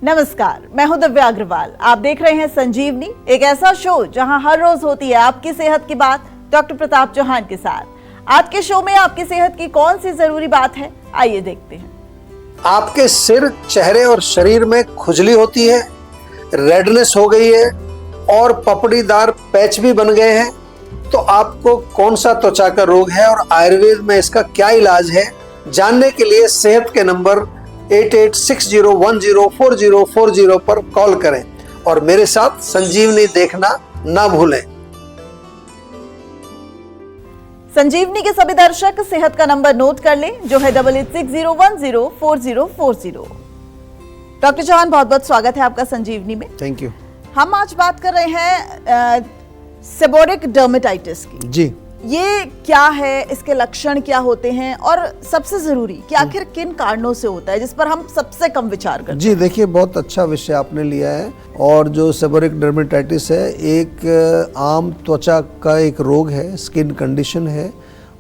नमस्कार, मैं हूं दिव्या अग्रवाल। आप देख रहे हैं संजीवनी, एक ऐसा शो जहां हर रोज होती है आपकी सेहत की बात डॉक्टर प्रताप चौहान के साथ। आज के शो में आपकी सेहत की कौन सी जरूरी बात है, आइए देखते हैं। आपके सिर, चेहरे और शरीर में खुजली होती है, रेडनेस हो गई है और पपड़ीदार पैच भी बन गए हैं, तो आपको कौन सा त्वचा का रोग है और आयुर्वेद में इसका क्या इलाज है, जानने के लिए सेहत के नंबर 8860104040 पर कॉल करें और मेरे साथ संजीवनी देखना ना भूलें। संजीवनी के सभी दर्शक सेहत का नंबर नोट कर लें, जो है 8860104040। डॉक्टर चौहान, बहुत बहुत स्वागत है आपका संजीवनी में। Thank you. हम आज बात कर रहे हैं सेबोरिक डर्मेटाइटिस की। जी, ये क्या है, इसके लक्षण क्या होते हैं और सबसे जरूरी कि आखिर किन कारणों से होता है, जिस पर हम सबसे कम विचार करते हैं। जी देखिए, बहुत अच्छा विषय आपने लिया है। और जो सेबोरिक डर्मेटाइटिस है, एक आम त्वचा का एक रोग है, स्किन कंडीशन है।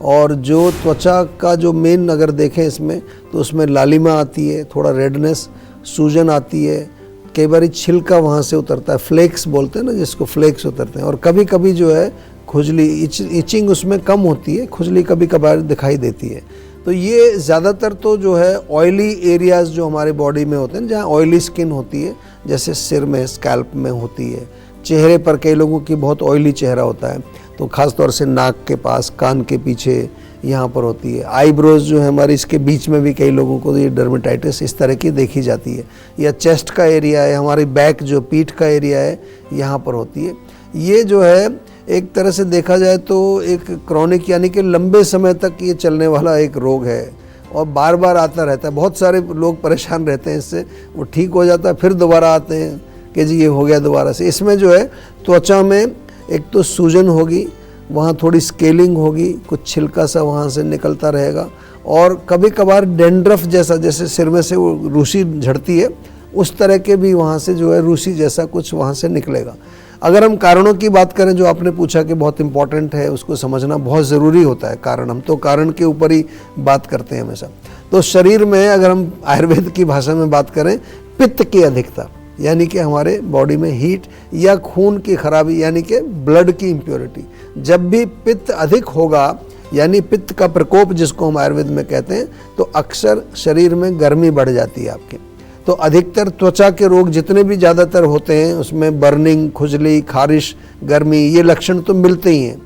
और जो त्वचा का जो मेन अगर देखें इसमें, तो उसमें लालिमा आती है, थोड़ा रेडनेस, सूजन आती है, कई बार छिलका वहाँ से उतरता है, फ्लेक्स बोलते हैं ना जिसको, फ्लेक्स उतरते हैं। और कभी कभी जो है खुजली, इचिंग उसमें कम होती है, खुजली कभी कभार दिखाई देती है। तो ये ज़्यादातर तो जो है ऑयली एरियाज़ जो हमारे बॉडी में होते हैं, जहाँ ऑयली स्किन होती है, जैसे सिर में, स्कैल्प में होती है। चेहरे पर कई लोगों की बहुत ऑयली चेहरा होता है, तो ख़ास तौर से नाक के पास, कान के पीछे, यहाँ पर होती है। आईब्रोज जो है हमारी, इसके बीच में भी कई लोगों को ये डर्मेटाइटिस इस तरह की देखी जाती है। या चेस्ट का एरिया है, हमारी बैक जो पीठ का एरिया है, यहाँ पर होती है। ये जो है एक तरह से देखा जाए तो एक क्रॉनिक यानी कि लंबे समय तक ये चलने वाला एक रोग है और बार बार आता रहता है। बहुत सारे लोग परेशान रहते हैं इससे, वो ठीक हो जाता है, फिर दोबारा आते हैं कि जी ये हो गया दोबारा से। इसमें जो है त्वचा में एक तो सूजन होगी, वहाँ थोड़ी स्केलिंग होगी, कुछ छिलका सा वहाँ से निकलता रहेगा, और कभी कभार डेंड्रफ जैसा, जैसे सिर में से वो रूसी झड़ती है, उस तरह के भी वहाँ से जो है रूसी जैसा कुछ वहाँ से निकलेगा। अगर हम कारणों की बात करें, जो आपने पूछा कि बहुत इंपॉर्टेंट है, उसको समझना बहुत ज़रूरी होता है। कारण, हम तो कारण के ऊपर ही बात करते हैं हमेशा। तो शरीर में अगर हम आयुर्वेद की भाषा में बात करें, पित्त की अधिकता, यानी कि हमारे बॉडी में हीट या खून की खराबी, यानी कि ब्लड की इम्प्योरिटी, जब भी पित्त अधिक होगा, यानी पित्त का प्रकोप जिसको हम आयुर्वेद में कहते हैं, तो अक्सर शरीर में गर्मी बढ़ जाती है आपके। तो अधिकतर त्वचा के रोग जितने भी ज़्यादातर होते हैं, उसमें बर्निंग, खुजली, खारिश, गर्मी, ये लक्षण तो मिलते ही हैं।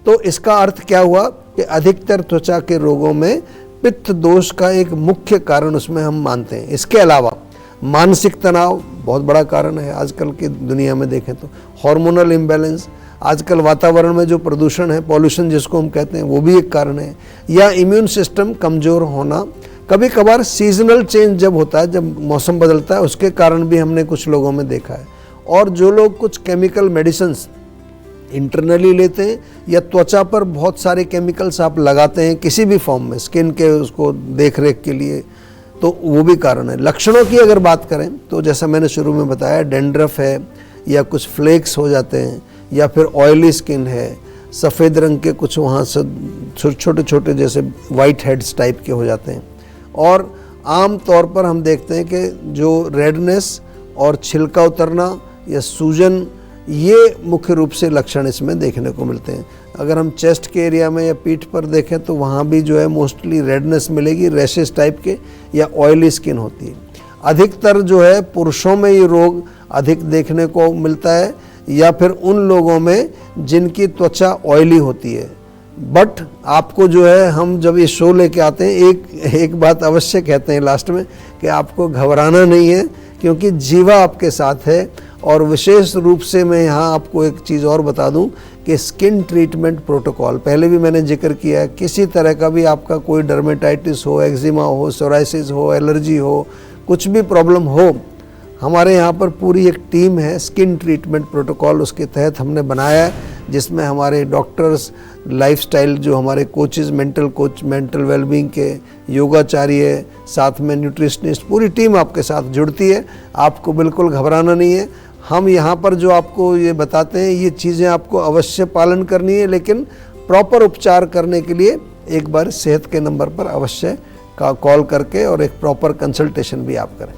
तो इसका अर्थ क्या हुआ कि अधिकतर त्वचा के रोगों में पित्त दोष का एक मुख्य कारण उसमें हम मानते हैं। इसके अलावा मानसिक तनाव बहुत बड़ा कारण है आजकल की दुनिया में देखें तो। हार्मोनल इम्बैलेंस, आजकल वातावरण में जो प्रदूषण है, पॉल्यूशन जिसको हम कहते हैं, वो भी एक कारण है। या इम्यून सिस्टम कमज़ोर होना, कभी कभार सीजनल चेंज जब होता है, जब मौसम बदलता है, उसके कारण भी हमने कुछ लोगों में देखा है। और जो लोग कुछ केमिकल मेडिसिन्स इंटरनली लेते हैं, या त्वचा पर बहुत सारे केमिकल्स आप लगाते हैं किसी भी फॉर्म में, स्किन के उसको देख रेख के लिए, तो वो भी कारण है। लक्षणों की अगर बात करें तो जैसा मैंने शुरू में बताया, डेंड्रफ है, या कुछ फ्लेक्स हो जाते हैं, या फिर ऑयली स्किन है, सफ़ेद रंग के कुछ वहाँ से छोटे छोटे जैसे वाइट हेड्स टाइप के हो जाते हैं। और आम तौर पर हम देखते हैं कि जो रेडनेस और छिलका उतरना या सूजन, ये मुख्य रूप से लक्षण इसमें देखने को मिलते हैं। अगर हम चेस्ट के एरिया में या पीठ पर देखें तो वहाँ भी जो है मोस्टली रेडनेस मिलेगी, रैशेस टाइप के, या ऑयली स्किन होती है। अधिकतर जो है पुरुषों में ये रोग अधिक देखने को मिलता है, या फिर उन लोगों में जिनकी त्वचा ऑयली होती है। बट आपको जो है, हम जब ये शो लेके आते हैं, एक बात अवश्य कहते हैं लास्ट में कि आपको घबराना नहीं है, क्योंकि जीवा आपके साथ है। और विशेष रूप से मैं यहाँ आपको एक चीज़ और बता दूं कि स्किन ट्रीटमेंट प्रोटोकॉल, पहले भी मैंने जिक्र किया है, किसी तरह का भी आपका कोई डर्मेटाइटिस हो, एक्जिमा हो, सोराइसिस हो, एलर्जी हो, कुछ भी प्रॉब्लम हो, हमारे यहाँ पर पूरी एक टीम है, स्किन ट्रीटमेंट प्रोटोकॉल उसके तहत हमने बनाया है, जिसमें हमारे डॉक्टर्स, लाइफस्टाइल जो हमारे coaches, mental coach, mental wellbeing के योगाचार्य, साथ में न्यूट्रिशनिस्ट, पूरी टीम आपके साथ जुड़ती है। आपको बिल्कुल घबराना नहीं है। हम यहाँ पर जो आपको ये बताते हैं, ये चीज़ें आपको अवश्य पालन करनी है, लेकिन प्रॉपर उपचार करने के लिए एक बार सेहत के नंबर पर अवश्य कॉल करके और एक प्रॉपर कंसल्टेशन भी आप करें।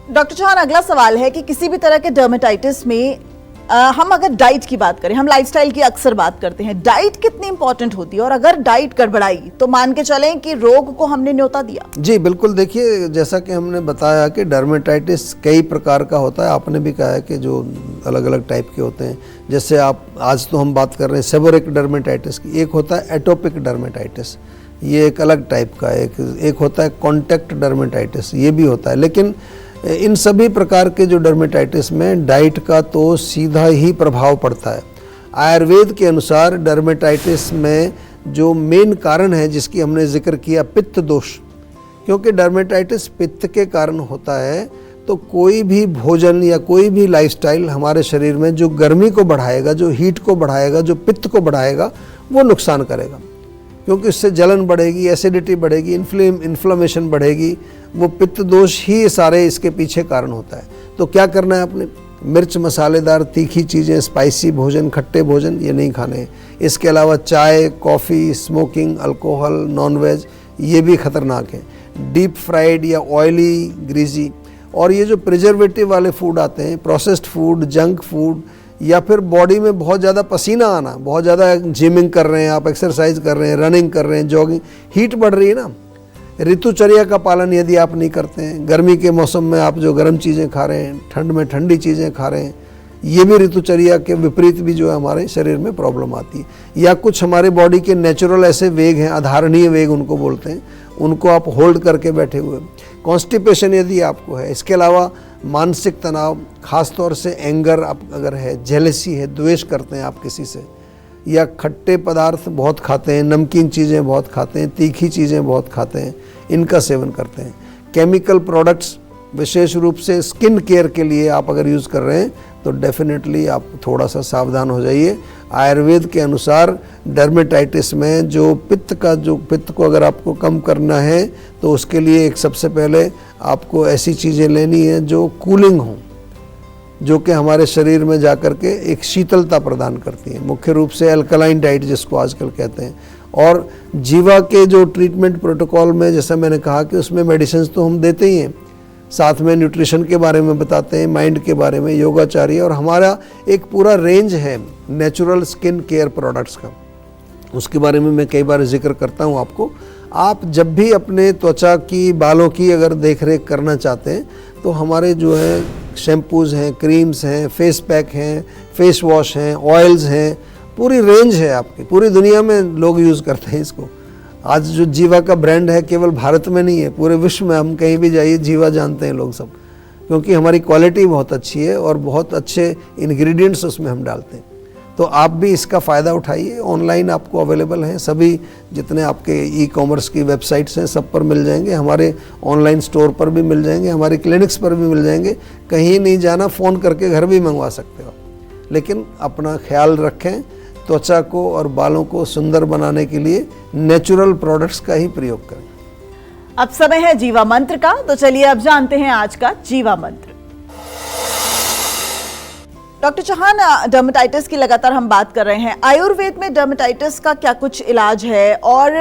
डॉक्टर चौहान, अगला सवाल है कि किसी भी तरह के डर्मेटाइटिस में हम अगर डाइट की बात करें, हम लाइफस्टाइल की अक्सर बात करते हैं, डाइट कितनी इंपॉर्टेंट होती है और अगर डाइट गड़बड़ाई तो मान के चलें कि रोग को हमने न्योता दिया। जी बिल्कुल, देखिए जैसा कि हमने बताया कि डर्मेटाइटिस कई प्रकार का होता है। आपने भी कहा है कि जो अलग अलग टाइप के होते हैं, जैसे आप आज तो हम बात कर रहे हैं सेबोरिक डर्मेटाइटिस की, एक होता है एटोपिक डर्मेटाइटिस, ये एक अलग टाइप का, एक होता है कॉन्टैक्ट डर्मेटाइटिस, ये भी होता है। लेकिन इन सभी प्रकार के जो डर्मेटाइटिस में डाइट का तो सीधा ही प्रभाव पड़ता है। आयुर्वेद के अनुसार डर्मेटाइटिस में जो मेन कारण है जिसकी हमने जिक्र किया, पित्त दोष, क्योंकि डर्मेटाइटिस पित्त के कारण होता है, तो कोई भी भोजन या कोई भी लाइफस्टाइल हमारे शरीर में जो गर्मी को बढ़ाएगा, जो हीट को बढ़ाएगा, जो पित्त को बढ़ाएगा, वो नुकसान करेगा, क्योंकि उससे जलन बढ़ेगी, एसिडिटी बढ़ेगी, इन्फ्लेमेशन बढ़ेगी। वो पित्त दोष ही सारे इसके पीछे कारण होता है। तो क्या करना है आपने? मिर्च मसालेदार तीखी चीज़ें, स्पाइसी भोजन, खट्टे भोजन ये नहीं खाने हैं। इसके अलावा चाय, कॉफ़ी, स्मोकिंग, अल्कोहल, नॉनवेज ये भी खतरनाक है। डीप फ्राइड या ऑयली, ग्रीजी और ये जो प्रिजर्वेटिव वाले फूड आते हैं, प्रोसेस्ड फूड, जंक फूड, या फिर बॉडी में बहुत ज़्यादा पसीना आना, बहुत ज़्यादा जिमिंग कर रहे हैं आप, एक्सरसाइज कर रहे हैं, रनिंग कर रहे हैं, जॉगिंग, हीट बढ़ रही है ना, ऋतुचर्या का पालन यदि आप नहीं करते हैं, गर्मी के मौसम में आप जो गर्म चीज़ें खा रहे हैं, ठंड में ठंडी चीज़ें खा रहे हैं, ये भी ऋतुचर्या के विपरीत भी जो है हमारे शरीर में प्रॉब्लम आती है। या कुछ हमारे बॉडी के नेचुरल ऐसे वेग हैं, आधारणीय वेग उनको बोलते हैं, उनको आप होल्ड करके बैठे हुए, कॉन्स्टिपेशन यदि आपको है। इसके अलावा मानसिक तनाव, खास तौर से एंगर आप अगर है, जेलसी है, द्वेष करते हैं आप किसी से, या खट्टे पदार्थ बहुत खाते हैं, नमकीन चीज़ें बहुत खाते हैं, तीखी चीज़ें बहुत खाते हैं, इनका सेवन करते हैं। केमिकल प्रोडक्ट्स विशेष रूप से स्किन केयर के लिए आप अगर यूज़ कर रहे हैं तो डेफिनेटली आप थोड़ा सा सावधान हो जाइए। आयुर्वेद के अनुसार डर्मेटाइटिस में जो पित्त को अगर आपको कम करना है तो उसके लिए एक सबसे पहले आपको ऐसी चीज़ें लेनी है जो कूलिंग हो, जो कि हमारे शरीर में जाकर के एक शीतलता प्रदान करती है, मुख्य रूप से अल्कलाइन डाइट जिसको आजकल कहते हैं। और जीवा के जो ट्रीटमेंट प्रोटोकॉल में, जैसा मैंने कहा कि उसमें मेडिसिन तो हम देते ही हैं, साथ में न्यूट्रिशन के बारे में बताते हैं, माइंड के बारे में, योगाचार्य, और हमारा एक पूरा रेंज है नेचुरल स्किन केयर प्रोडक्ट्स का, उसके बारे में मैं कई बार जिक्र करता हूँ आपको। आप जब भी अपने त्वचा की, बालों की अगर देख रेख करना चाहते हैं तो हमारे जो है शैम्पूज़ हैं, क्रीम्स हैं, फेस पैक हैं, फेस वॉश हैं, ऑयल्स हैं, पूरी रेंज है आपकी, पूरी दुनिया में लोग यूज़ करते हैं इसको। आज जो जीवा का ब्रांड है केवल भारत में नहीं है, पूरे विश्व में, हम कहीं भी जाइए जीवा जानते हैं लोग सब, क्योंकि हमारी क्वालिटी बहुत अच्छी है और बहुत अच्छे इंग्रेडिएंट्स उसमें हम डालते हैं। तो आप भी इसका फ़ायदा उठाइए। ऑनलाइन आपको अवेलेबल हैं, सभी जितने आपके ई कॉमर्स की वेबसाइट्स हैं सब पर मिल जाएंगे, हमारे ऑनलाइन स्टोर पर भी मिल जाएंगे, हमारे क्लिनिक्स पर भी मिल जाएंगे। कहीं नहीं जाना, फ़ोन करके घर भी मंगवा सकते हो। लेकिन अपना ख्याल रखें, त्वचा को और बालों को सुंदर बनाने के लिए नेचुरल प्रोडक्ट्स का ही प्रयोग करें। अब समय है जीवा मंत्र का, तो चलिए अब जानते हैं आज का जीवा मंत्र। डॉक्टर चौहान, डर्मेटाइटिस की लगातार हम बात कर रहे हैं, आयुर्वेद में डर्मेटाइटिस का क्या कुछ इलाज है और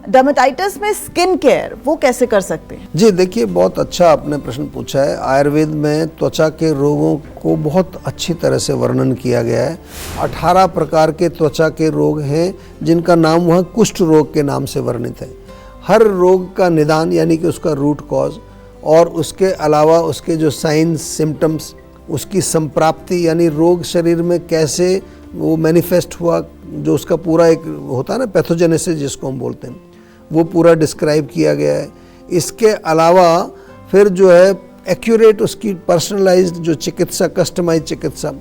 डर्मेटाइटिस में स्किन केयर वो कैसे कर सकते हैं? जी देखिए, बहुत अच्छा आपने प्रश्न पूछा है। आयुर्वेद में त्वचा के रोगों को बहुत अच्छी तरह से वर्णन किया गया है। 18 प्रकार के त्वचा के रोग हैं जिनका नाम वह कुष्ठ रोग के नाम से वर्णित है। हर रोग का निदान यानी कि उसका रूट कॉज, और उसके अलावा उसके जो साइंस, सिम्टम्स, उसकी संप्राप्ति यानी रोग शरीर में कैसे वो मैनिफेस्ट हुआ, जो उसका पूरा एक होता है ना पैथोजेनेसिस जिसको हम बोलते हैं, वो पूरा डिस्क्राइब किया गया है। इसके अलावा फिर जो है एक्यूरेट उसकी पर्सनलाइज्ड जो चिकित्सा, कस्टमाइज चिकित्सा,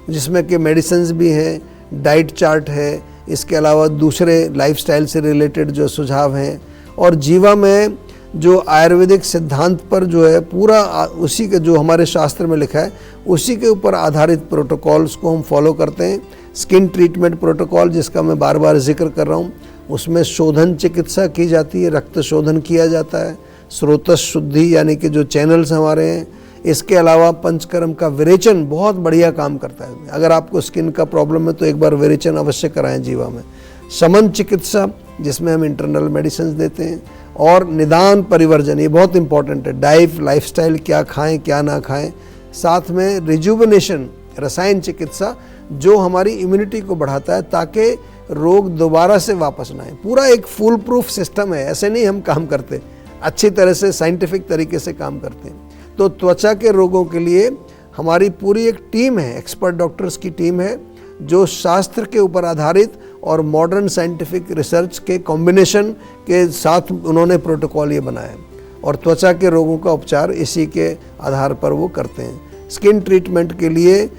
जिसमें कि मेडिसिन्स भी हैं, डाइट चार्ट है, इसके अलावा दूसरे लाइफस्टाइल से रिलेटेड जो सुझाव हैं, और जीवा में जो आयुर्वेदिक सिद्धांत पर जो है पूरा उसी के जो हमारे शास्त्र में लिखा है उसी के ऊपर आधारित प्रोटोकॉल्स को हम फॉलो करते हैं। स्किन ट्रीटमेंट प्रोटोकॉल जिसका मैं बार बार जिक्र कर रहा हूँ, उसमें शोधन चिकित्सा की जाती है, रक्त शोधन किया जाता है, स्रोतस शुद्धि यानी कि जो चैनल्स हमारे हैं। इसके अलावा पंचकर्म का विरेचन बहुत बढ़िया काम करता है। अगर आपको स्किन का प्रॉब्लम है तो एक बार विरेचन अवश्य कराएं जीवा में। शमन चिकित्सा जिसमें हम इंटरनल मेडिसिन देते हैं, और निदान परिवर्जन, ये बहुत इंपॉर्टेंट है। डाइट, लाइफस्टाइल, क्या खाएं क्या ना खाएं। साथ में रिजुविनेशन, रसायन चिकित्सा, जो हमारी इम्यूनिटी को बढ़ाता है ताकि रोग दोबारा से वापस ना आए। पूरा एक फुल प्रूफ सिस्टम है, ऐसे नहीं हम काम करते, अच्छी तरह से साइंटिफिक तरीके से काम करते हैं। तो त्वचा के रोगों के लिए हमारी पूरी एक टीम है, एक्सपर्ट डॉक्टर्स की टीम है, जो शास्त्र के ऊपर आधारित और मॉडर्न साइंटिफिक रिसर्च के कॉम्बिनेशन के साथ उन्होंने प्रोटोकॉल ये बनाया है और त्वचा के रोगों का उपचार इसी के आधार पर वो करते हैं। स्किन ट्रीटमेंट के लिए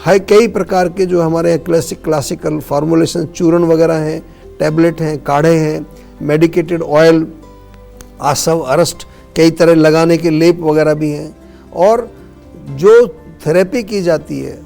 है कई प्रकार के जो हमारे क्लासिकल फार्मूलेशन, चूर्ण वगैरह हैं, टैबलेट हैं, काढ़े हैं, मेडिकेटेड ऑयल, आसव, अरस्ट, कई तरह लगाने के लेप वगैरह भी हैं। और जो थेरेपी की जाती है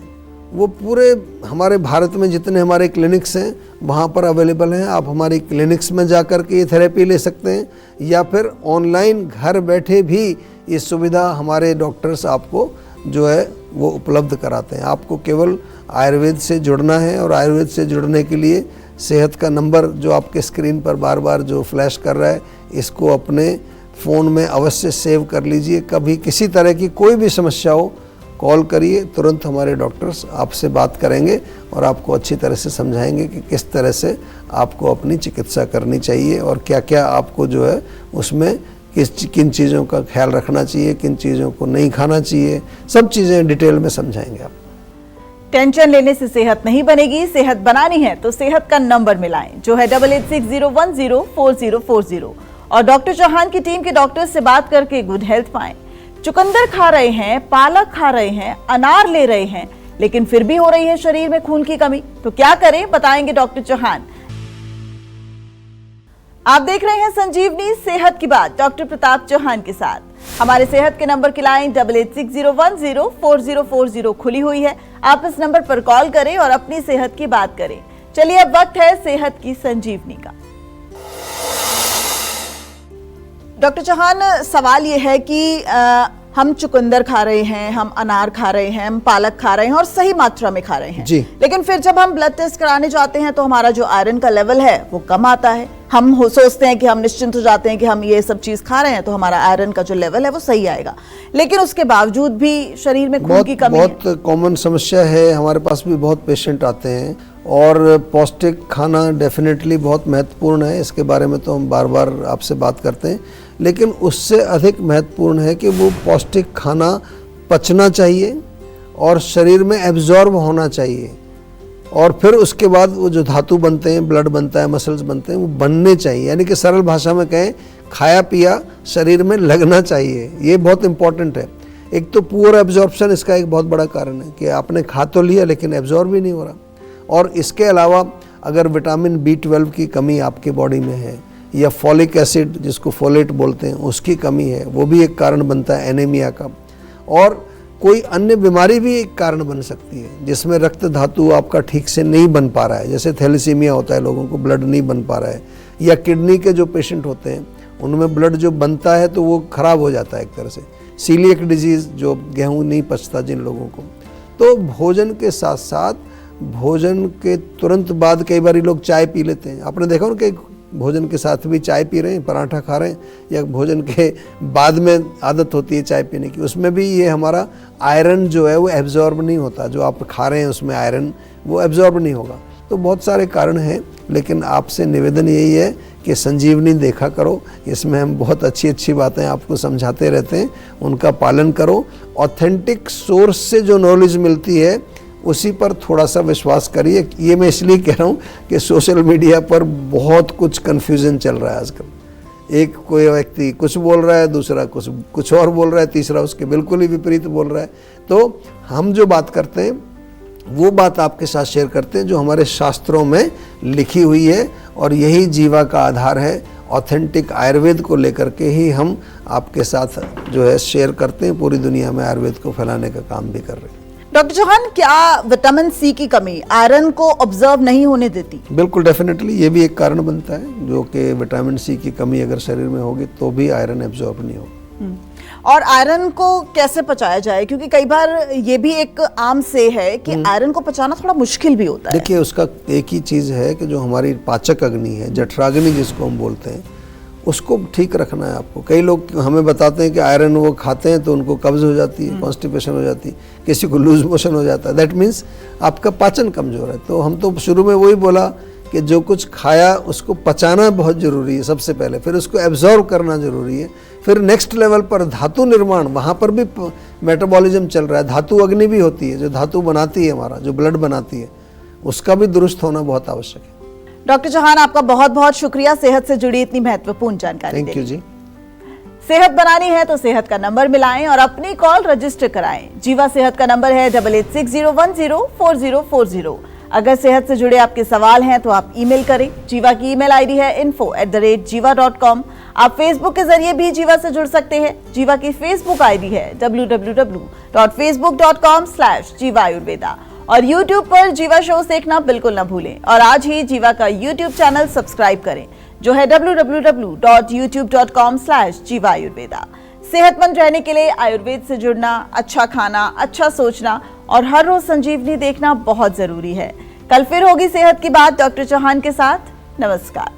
वो पूरे हमारे भारत में जितने हमारे क्लिनिक्स हैं वहाँ पर अवेलेबल हैं। आप हमारी क्लिनिक्स में जाकर के ये थेरेपी ले सकते हैं या फिर ऑनलाइन घर बैठे भी ये सुविधा हमारे डॉक्टर्स आपको जो है वो उपलब्ध कराते हैं। आपको केवल आयुर्वेद से जुड़ना है और आयुर्वेद से जुड़ने के लिए सेहत का नंबर जो आपके स्क्रीन पर बार बार जो फ्लैश कर रहा है, इसको अपने फ़ोन में अवश्य सेव कर लीजिए। कभी किसी तरह की कोई भी समस्या हो, कॉल करिए, तुरंत हमारे डॉक्टर्स आपसे बात करेंगे और आपको अच्छी तरह से समझाएंगे कि किस तरह से आपको अपनी चिकित्सा करनी चाहिए और क्या क्या आपको जो है उसमें किन चीज़ों का ख्याल रखना चाहिए, किन चीज़ों को नहीं खाना चाहिए, सब चीज़ें डिटेल में समझाएंगे आप। टेंशन लेने से सेहत नहीं बनेगी, सेहत बनानी है तो सेहत का नंबर मिलाएं जो है 8860104040 और डॉक्टर चौहान की टीम के डॉक्टर से बात करके गुड हेल्थ पाएं। चुकंदर खा रहे हैं, पालक खा रहे हैं, अनार ले रहे हैं, लेकिन फिर भी हो रही है शरीर में खून की कमी, तो क्या करें, बताएंगे डॉक्टर चौहान। आप देख रहे हैं संजीवनी सेहत की बात डॉक्टर प्रताप चौहान के साथ। हमारे सेहत के नंबर की लाइन 8860104040 खुली हुई है। आप इस नंबर पर कॉल करें और अपनी सेहत की बात करें। चलिए अब वक्त है सेहत की संजीवनी का। डॉक्टर चौहान, सवाल ये है कि हम चुकंदर खा रहे हैं, हम अनार खा रहे हैं, हम पालक खा रहे हैं और सही मात्रा में खा रहे हैं जी। लेकिन फिर जब हम ब्लड टेस्ट कराने जाते हैं तो हमारा जो आयरन का लेवल है वो कम आता है। हम सोचते हैं कि हम निश्चिंत हो जाते हैं कि हम ये सब चीज खा रहे हैं तो हमारा आयरन का जो लेवल है वो सही आएगा, लेकिन उसके बावजूद भी शरीर में खून की कमी बहुत कॉमन समस्या है। हमारे पास भी बहुत पेशेंट आते हैं और पौष्टिक खाना डेफिनेटली बहुत महत्वपूर्ण है, इसके बारे में तो हम बार बार आपसे बात करते हैं, लेकिन उससे अधिक महत्वपूर्ण है कि वो पौष्टिक खाना पचना चाहिए और शरीर में एब्जॉर्ब होना चाहिए और फिर उसके बाद वो जो धातु बनते हैं, ब्लड बनता है, मसल्स बनते हैं, वो बनने चाहिए। यानी कि सरल भाषा में कहें, खाया पिया शरीर में लगना चाहिए। ये बहुत इंपॉर्टेंट है। एक तो पुअर एब्जॉर्प्शन इसका एक बहुत बड़ा कारण है कि आपने खा तो लिया लेकिन एब्जॉर्ब भी नहीं हो रहा। और इसके अलावा अगर विटामिन B12 की कमी आपके बॉडी में है या फॉलिक एसिड जिसको फोलेट बोलते हैं उसकी कमी है, वो भी एक कारण बनता है एनीमिया का। और कोई अन्य बीमारी भी एक कारण बन सकती है जिसमें रक्त धातु आपका ठीक से नहीं बन पा रहा है, जैसे थैलेसीमिया होता है, लोगों को ब्लड नहीं बन पा रहा है, या किडनी के जो पेशेंट होते हैं उनमें ब्लड जो बनता है तो वो खराब हो जाता है एक तरह से। सीलिएक डिजीज़, जो गेहूँ नहीं पचता जिन लोगों को, तो भोजन के साथ साथ भोजन के तुरंत बाद कई बार लोग चाय पी लेते हैं। आपने देखा ना कि भोजन के साथ भी चाय पी रहे हैं, पराठा खा रहे हैं, या भोजन के बाद में आदत होती है चाय पीने की, उसमें भी ये हमारा आयरन जो है वो एब्जॉर्ब नहीं होता। जो आप खा रहे हैं उसमें आयरन वो एब्जॉर्ब नहीं होगा। तो बहुत सारे कारण हैं, लेकिन आपसे निवेदन यही है कि संजीवनी देखा करो, इसमें हम बहुत अच्छी अच्छी बातें आपको समझाते रहते हैं, उनका पालन करो। ऑथेंटिक सोर्स से जो नॉलेज मिलती है उसी पर थोड़ा सा विश्वास करिए। ये मैं इसलिए कह रहा हूँ कि सोशल मीडिया पर बहुत कुछ कन्फ्यूज़न चल रहा है आजकल। एक कोई व्यक्ति कुछ बोल रहा है, दूसरा कुछ और बोल रहा है, तीसरा उसके बिल्कुल ही विपरीत बोल रहा है। तो हम जो बात करते हैं वो बात आपके साथ शेयर करते हैं जो हमारे शास्त्रों में लिखी हुई है, और यही जीवा का आधार है। ऑथेंटिक आयुर्वेद को लेकर के ही हम आपके साथ जो है शेयर करते हैं, पूरी दुनिया में आयुर्वेद को फैलाने का काम भी कर रहे हैं। डॉक्टर चौहान, क्या विटामिन सी की कमी आयरन को ऑब्जर्व नहीं होने देती? बिल्कुल, डेफिनेटली ये भी एक कारण बनता है, जो कि विटामिन सी की कमी अगर शरीर में होगी तो भी आयरन एब्जॉर्ब नहीं होगा। और आयरन को कैसे पचाया जाए, क्योंकि कई बार ये भी एक आम से है कि आयरन को पचाना थोड़ा मुश्किल भी होता है। देखिए, उसका एक ही चीज़ है कि जो हमारी पाचक अग्नि है, जठराग्नि जिसको हम बोलते हैं, उसको ठीक रखना है आपको। कई लोग हमें बताते हैं कि आयरन वो खाते हैं तो उनको कब्ज हो जाती है, कॉन्स्टिपेशन हो जाती है, किसी को लूज मोशन हो जाता है। दैट मीन्स आपका पाचन कमज़ोर है। तो हम तो शुरू में वही बोला कि जो कुछ खाया उसको पचाना बहुत ज़रूरी है सबसे पहले, फिर उसको एब्जॉर्व करना ज़रूरी है। फिर नेक्स्ट लेवल पर धातु निर्माण, वहाँ पर भी मेटाबॉलिज्म चल रहा है। धातु अग्नि भी होती है जो धातु बनाती है, हमारा जो ब्लड बनाती है, उसका भी दुरुस्त होना बहुत आवश्यक है। डॉक्टर चौहान, आपका बहुत बहुत शुक्रिया सेहत से जुड़ी इतनी महत्वपूर्ण जानकारी। थैंक यू जी। सेहत बनानी है तो सेहत का नंबर मिलाएं और अपनी कॉल रजिस्टर कराएं। जीवा सेहत का नंबर है 8860104040। अगर सेहत से जुड़े आपके सवाल हैं तो आप ईमेल करें। जीवा की ईमेल आईडी है info@jiva.com। आप फेसबुक के जरिए भी जीवा से जुड़ सकते हैं। जीवा की फेसबुक आईडी है www.facebook.com/jiva-ayurveda। और YouTube पर जीवा शोज देखना बिल्कुल न भूलें और आज ही जीवा का YouTube चैनल सब्सक्राइब करें जो है www.youtube.com/jiva-ayurveda। सेहतमंद रहने के लिए आयुर्वेद से जुड़ना, अच्छा खाना, अच्छा सोचना और हर रोज संजीवनी देखना बहुत जरूरी है। कल फिर होगी सेहत की बात डॉक्टर चौहान के साथ। नमस्कार।